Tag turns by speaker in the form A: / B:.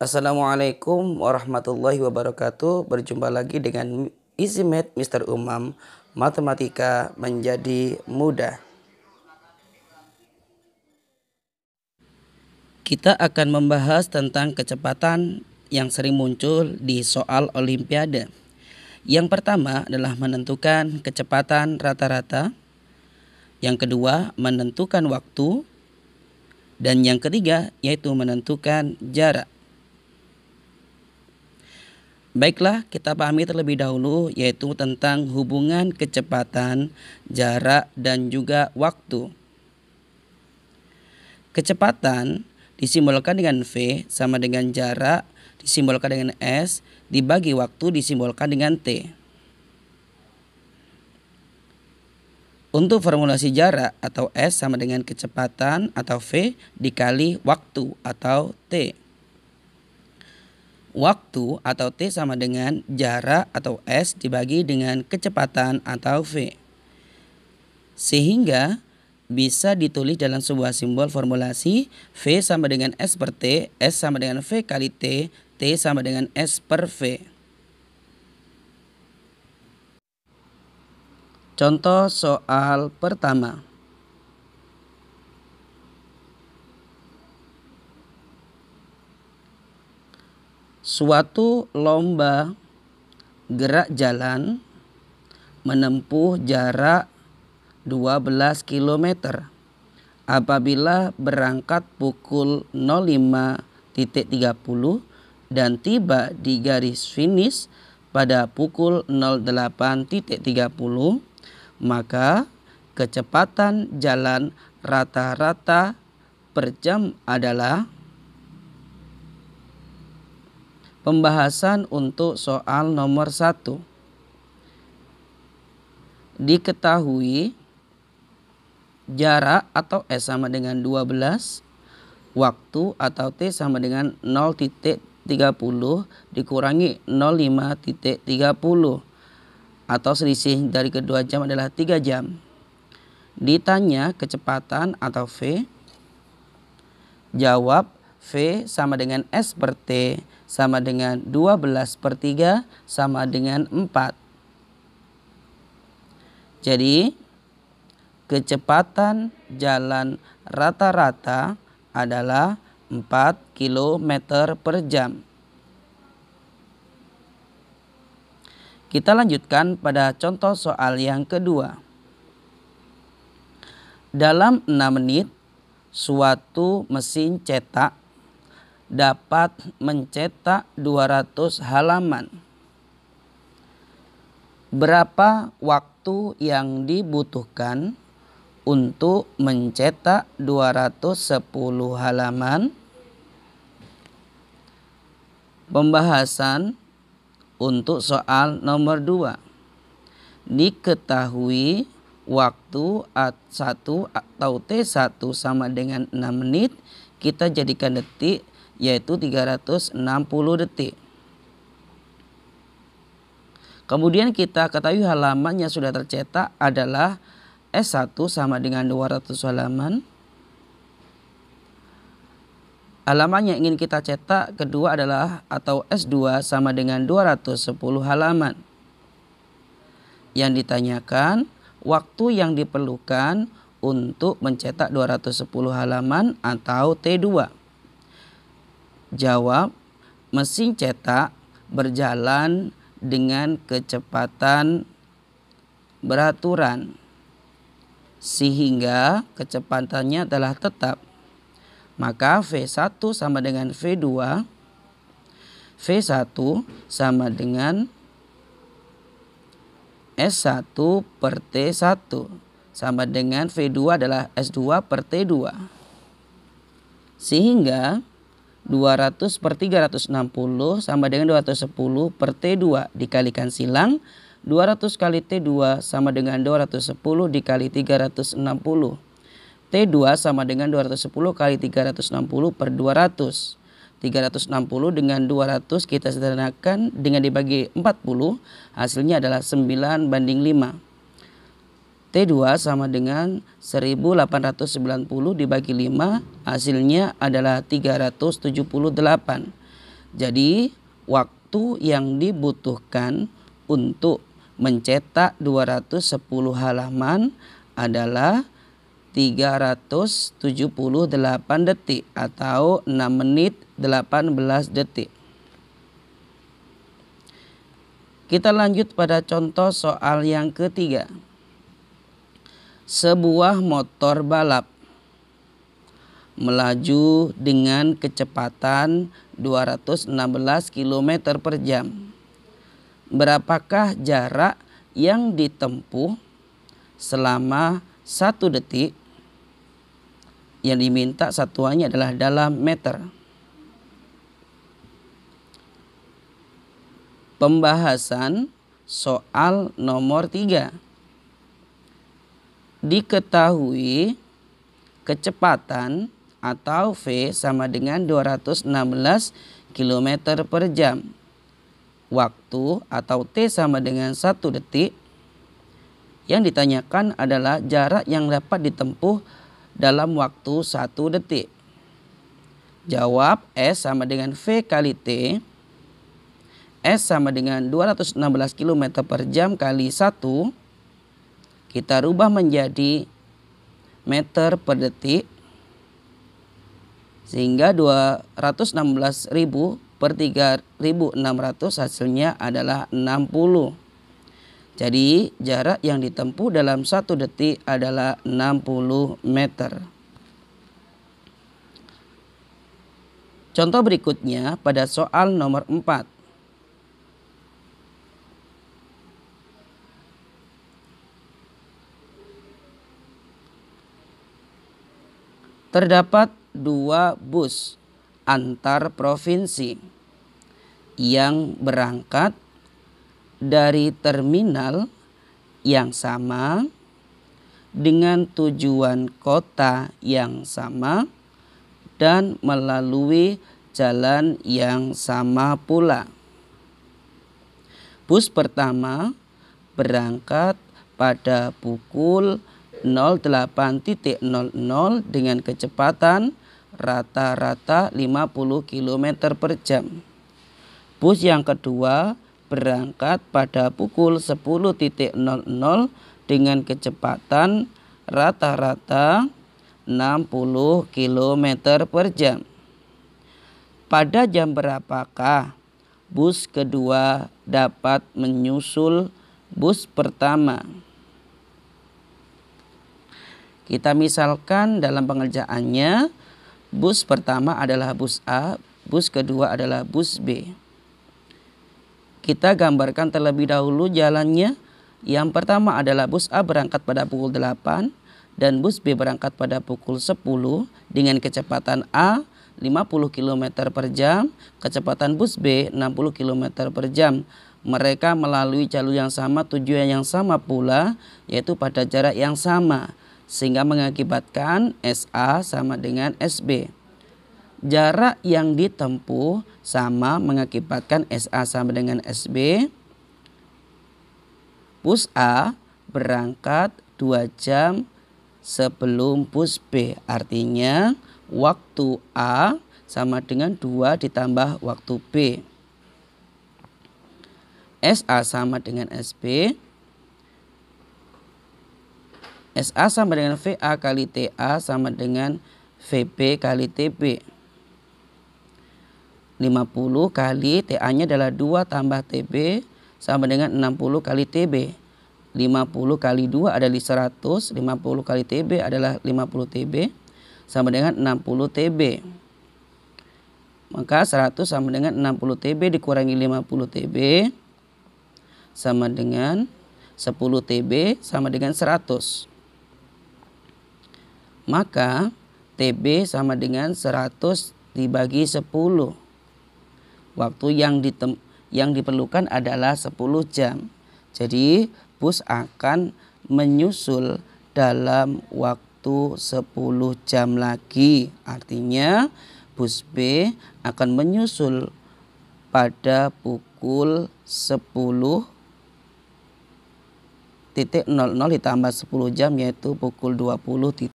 A: Assalamualaikum warahmatullahi wabarakatuh. Berjumpa lagi dengan EasyMath Mr. Umam. Matematika menjadi mudah. Kita akan membahas tentang kecepatan yang sering muncul di soal olimpiade. Yang pertama adalah menentukan kecepatan rata-rata. Yang kedua menentukan waktu. Dan yang ketiga yaitu menentukan jarak. Baiklah, kita pahami terlebih dahulu yaitu tentang hubungan kecepatan, jarak, dan juga waktu. Kecepatan disimbolkan dengan V sama dengan jarak disimbolkan dengan S, dibagi waktu disimbolkan dengan T. Untuk formulasi jarak atau S sama dengan kecepatan atau V dikali waktu atau T. Waktu atau T sama dengan jarak atau S dibagi dengan kecepatan atau V. Sehingga bisa ditulis dalam sebuah simbol formulasi V sama dengan S per T, S sama dengan V kali T, T sama dengan S per V. Contoh soal pertama. Suatu lomba gerak jalan menempuh jarak 12 km apabila berangkat pukul 05.30 dan tiba di garis finish pada pukul 08.30, maka kecepatan jalan rata-rata per jam adalah. Pembahasan untuk soal nomor 1. Diketahui jarak atau S sama dengan 12, waktu atau T sama dengan 0.30 dikurangi 05.30 atau selisih dari kedua jam adalah 3 jam. Ditanya kecepatan atau V, jawab V sama dengan S per T sama dengan 12 per 3 sama dengan 4. Jadi kecepatan jalan rata-rata adalah 4 km per jam. Kita lanjutkan pada contoh soal yang kedua. Dalam 6 menit, suatu mesin cetak dapat mencetak 200 halaman. Berapa waktu yang dibutuhkan untuk mencetak 210 halaman? Pembahasan untuk soal nomor 2. Diketahui waktu A1 atau T1 sama dengan 6 menit, kita jadikan detik yaitu 360 detik. Kemudian kita ketahui halaman yang sudah tercetak adalah S1 sama dengan 200 halaman. Halaman yang ingin kita cetak kedua adalah atau S2 sama dengan 210 halaman. Yang ditanyakan waktu yang diperlukan untuk mencetak 210 halaman atau T2. Jawab, mesin cetak berjalan dengan kecepatan beraturan sehingga kecepatannya adalah tetap. Maka V1 sama dengan V2. V1 sama dengan S1 per T1 sama dengan V2 adalah S2 per T2. Sehingga 200 per 360 sama dengan 210 per T2 dikalikan silang. 200 kali T2 sama dengan 210 dikali 360. T2 sama dengan 210 kali 360 per 200. 360 dengan 200 kita sederhanakan dengan dibagi 40. Hasilnya adalah 9:5. T2 sama dengan 1890 dibagi 5, hasilnya adalah 378. Jadi waktu yang dibutuhkan untuk mencetak 210 halaman adalah 378 detik atau 6 menit 18 detik. Kita lanjut pada contoh soal yang ketiga. Sebuah motor balap melaju dengan kecepatan 216 km per jam. Berapakah jarak yang ditempuh selama 1 detik? Yang diminta satuannya adalah dalam meter. Pembahasan soal nomor 3. Diketahui kecepatan atau V sama dengan 216 km per jam. Waktu atau T sama dengan 1 detik. Yang ditanyakan adalah jarak yang dapat ditempuh dalam waktu 1 detik. Jawab S sama dengan V kali T. S sama dengan 216 km per jam kali 1. Kita rubah menjadi meter per detik. Sehingga 216.000 per 3.600 hasilnya adalah 60. Jadi jarak yang ditempuh dalam 1 detik adalah 60 meter. Contoh berikutnya pada soal nomor 4. Terdapat 2 bus antar provinsi yang berangkat dari terminal yang sama dengan tujuan kota yang sama dan melalui jalan yang sama pula. Bus pertama berangkat pada pukul 08.00 dengan kecepatan rata-rata 50 km per jam. Bus yang kedua berangkat pada pukul 10.00 dengan kecepatan rata-rata 60 km per jam. Pada jam berapakah bus kedua dapat menyusul bus pertama? Kita misalkan dalam pengerjaannya, bus pertama adalah bus A, bus kedua adalah bus B. Kita gambarkan terlebih dahulu jalannya. Yang pertama adalah bus A berangkat pada pukul 8 dan bus B berangkat pada pukul 10 dengan kecepatan A 50 km per jam, kecepatan bus B 60 km per jam. Mereka melalui jalur yang sama, tujuan yang sama pula, yaitu pada jarak yang sama, sehingga mengakibatkan SA sama dengan SB. Jarak yang ditempuh sama mengakibatkan SA sama dengan SB. Bus A berangkat 2 jam sebelum bus B. Artinya waktu A sama dengan 2 ditambah waktu B. SA sama dengan SB. SA sama dengan VA kali TA sama dengan VB kali TB. 50 kali TA-nya adalah 2 tambah TB sama dengan 60 kali TB. 50 kali 2 adalah 100, 50 kali TB adalah 50 TB sama dengan 60 TB. Maka 100 sama dengan 60 TB dikurangi 50 TB sama dengan 10 TB sama dengan 100. Maka TB sama dengan 100 dibagi 10. Waktu yang diperlukan adalah 10 jam. Jadi bus akan menyusul dalam waktu 10 jam lagi. Artinya bus B akan menyusul pada pukul 10.00 ditambah 10 jam yaitu pukul 20.00.